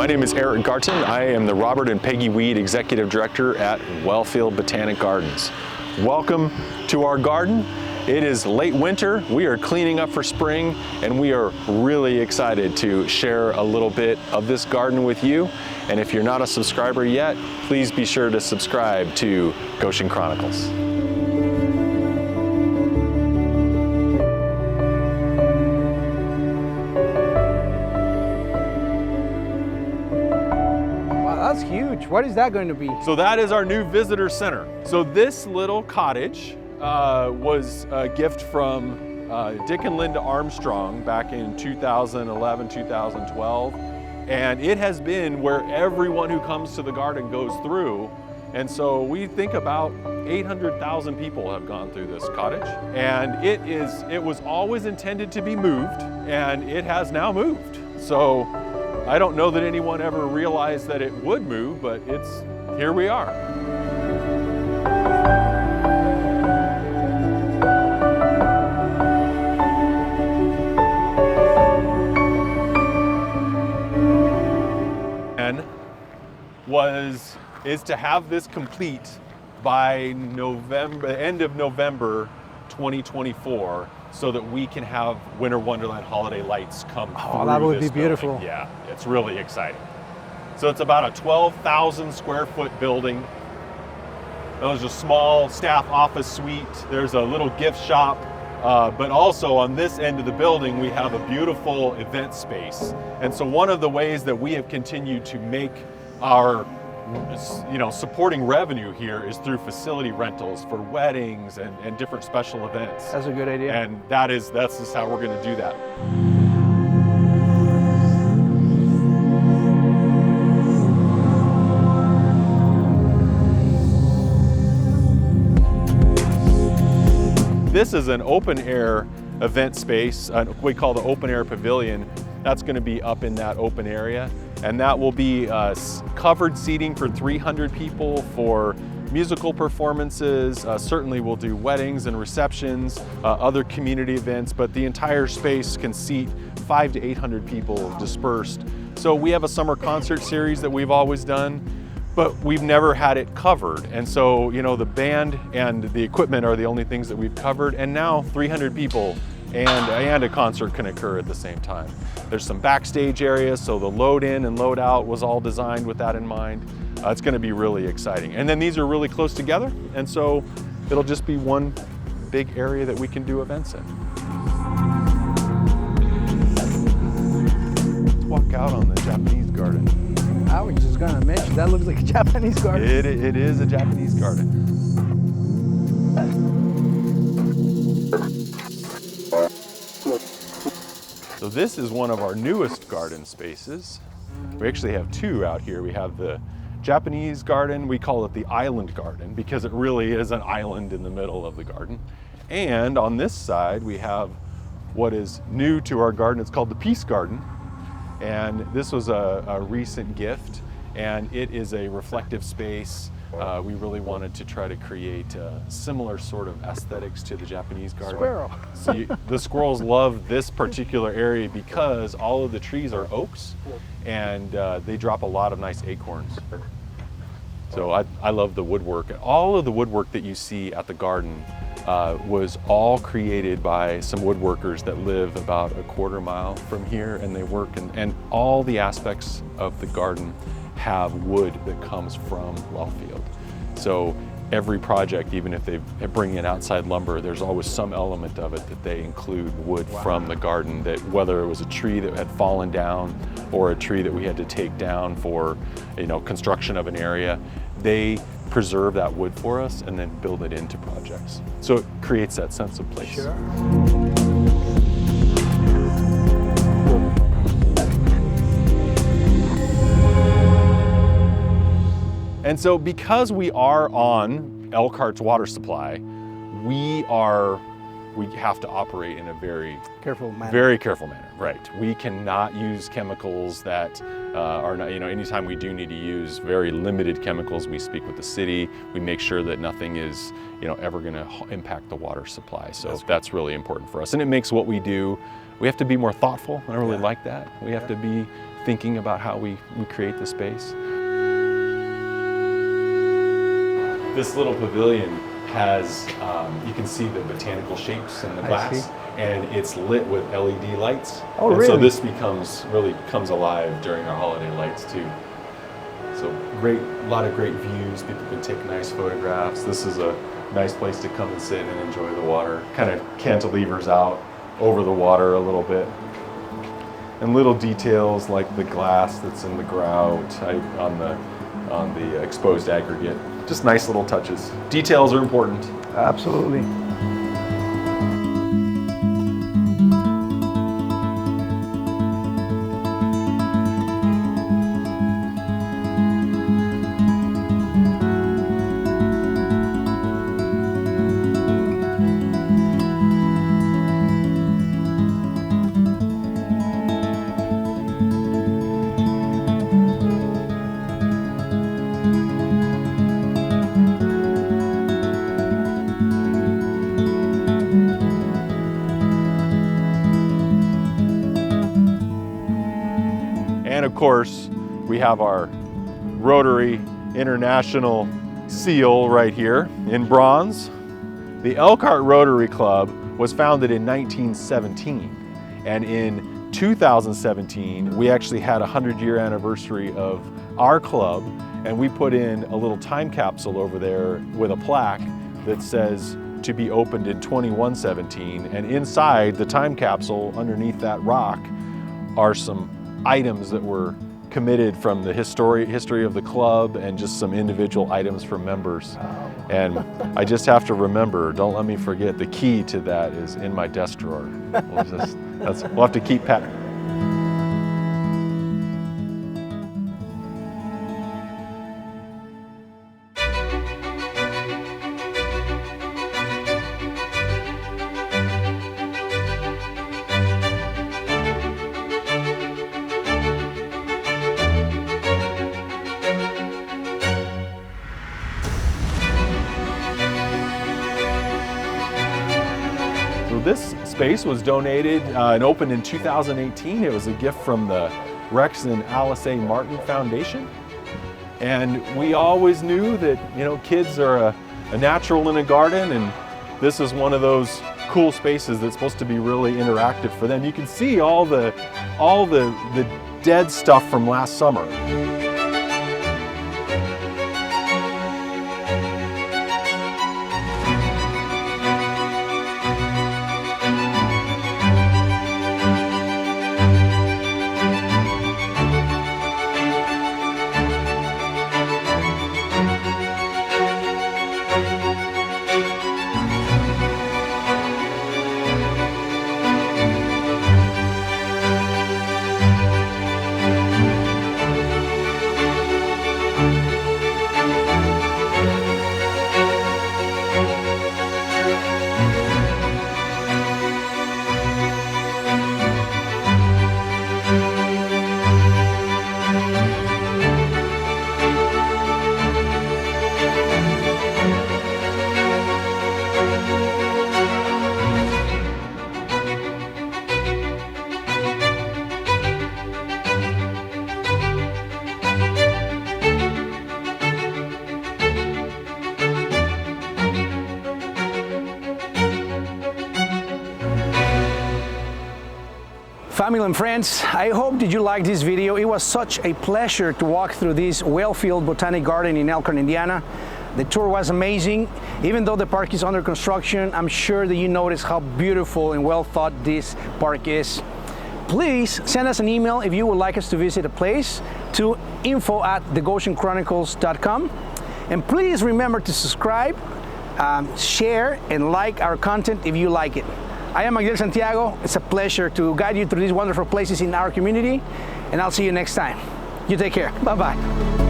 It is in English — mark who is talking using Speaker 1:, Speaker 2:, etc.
Speaker 1: My name is Eric Garton. I am the Robert and Peggy Weed Executive Director at Wellfield Botanic Gardens. Welcome to our garden. It is late winter, we are cleaning up for spring, and we are really excited to share a little bit of this garden with you. And if you're not a subscriber yet, please be sure to subscribe to Goshen Chronicles.
Speaker 2: That's huge. What is that going to be?
Speaker 1: So that is our new visitor center. So this little cottage was a gift from Dick and Linda Armstrong back in 2011, 2012. And it has been where everyone who comes to the garden goes through. And so we think about 800,000 people have gone through this cottage. And it was always intended to be moved, and it has now moved. So I don't know that anyone ever realized that it would move, but here we are. And is to have this complete by end of November 2024, so that we can have Winter Wonderland holiday lights come through.
Speaker 2: Oh, that would be
Speaker 1: building.
Speaker 2: beautiful.
Speaker 1: Yeah, it's really exciting. So it's about a 12,000 square foot building. There's a small staff office suite. There's a little gift shop. But also on this end of the building, we have a beautiful event space. And so one of the ways that we have continued to make our supporting revenue here is through facility rentals for weddings and different special events.
Speaker 2: That's a good idea.
Speaker 1: And that's just how we're going to do that. This is an open air event space, we call the open air pavilion. That's going to be up in that open area, and that will be covered seating for 300 people for musical performances. Certainly we'll do weddings and receptions, other community events, but the entire space can seat 500 to 800 people dispersed. So we have a summer concert series that we've always done, but we've never had it covered. And so, the band and the equipment are the only things that we've covered, and now 300 people and a concert can occur at the same time. There's some backstage areas, so the load in and load out was all designed with that in mind. It's gonna be really exciting. And then these are really close together, and so it'll just be one big area that we can do events in. Let's walk out on the Japanese garden.
Speaker 2: I was just gonna mention, that looks like a Japanese garden.
Speaker 1: It is a Japanese garden. So this is one of our newest garden spaces. We actually have two out here. We have the Japanese garden. We call it the island garden because it really is an island in the middle of the garden. And on this side, we have what is new to our garden. It's called the Peace Garden. And this was a recent gift, and it is a reflective space. We really wanted to try to create similar sort of aesthetics to the Japanese garden.
Speaker 2: Squirrel.
Speaker 1: See, the squirrels love this particular area because all of the trees are oaks, and they drop a lot of nice acorns. So I love the woodwork. All of the woodwork that you see at the garden was all created by some woodworkers that live about a quarter mile from here, and they work, and all the aspects of the garden have wood that comes from Wellfield. So every project, even if they bring in outside lumber, there's always some element of it that they include wood from the garden, that whether it was a tree that had fallen down or a tree that we had to take down for construction of an area, they preserve that wood for us and then build it into projects. So it creates that sense of place.
Speaker 2: Sure.
Speaker 1: And so because we are on Elkhart's water supply, we have to operate in a very careful manner, right? We cannot use chemicals that are not, anytime we do need to use very limited chemicals, we speak with the city. We make sure that nothing is, ever gonna impact the water supply. So that's really important for us. And it makes what we do, we have to be more thoughtful. I don't really like that. We have to be thinking about how we create the space. This little pavilion has, you can see the botanical shapes in the glass, and it's lit with LED lights.
Speaker 2: Oh,
Speaker 1: and
Speaker 2: really?
Speaker 1: so this really comes alive during our holiday lights too. So a lot of great views. People can take nice photographs. This is a nice place to come and sit and enjoy the water. Kind of cantilevers out over the water a little bit. And little details like the glass that's in the grout on the exposed aggregate. Just nice little touches. Details are important.
Speaker 2: Absolutely.
Speaker 1: And of course, we have our Rotary International seal right here in bronze. The Elkhart Rotary Club was founded in 1917, and in 2017 we actually had a 100-year anniversary of our club, and we put in a little time capsule over there with a plaque that says to be opened in 2117, and inside the time capsule underneath that rock are some items that were committed from the history of the club and just some individual items from members. And I just have to remember, don't let me forget, the key to that is in my desk drawer. We'll have to keep pat. This space was donated and opened in 2018. It was a gift from the Rex and Alice A. Martin Foundation. And we always knew that, kids are a natural in a garden, and this is one of those cool spaces that's supposed to be really interactive for them. You can see all the dead stuff from last summer.
Speaker 2: Family and friends, I hope that you liked this video. It was such a pleasure to walk through this Wellfield Botanic Garden in Elkhart, Indiana. The tour was amazing. Even though the park is under construction, I'm sure that you noticed how beautiful and well thought this park is. Please send us an email if you would like us to visit a place to info@thegoshenchronicles.com. And please remember to subscribe, share, and like our content if you like it. I am Miguel Santiago. It's a pleasure to guide you through these wonderful places in our community, and I'll see you next time. You take care. Bye-bye.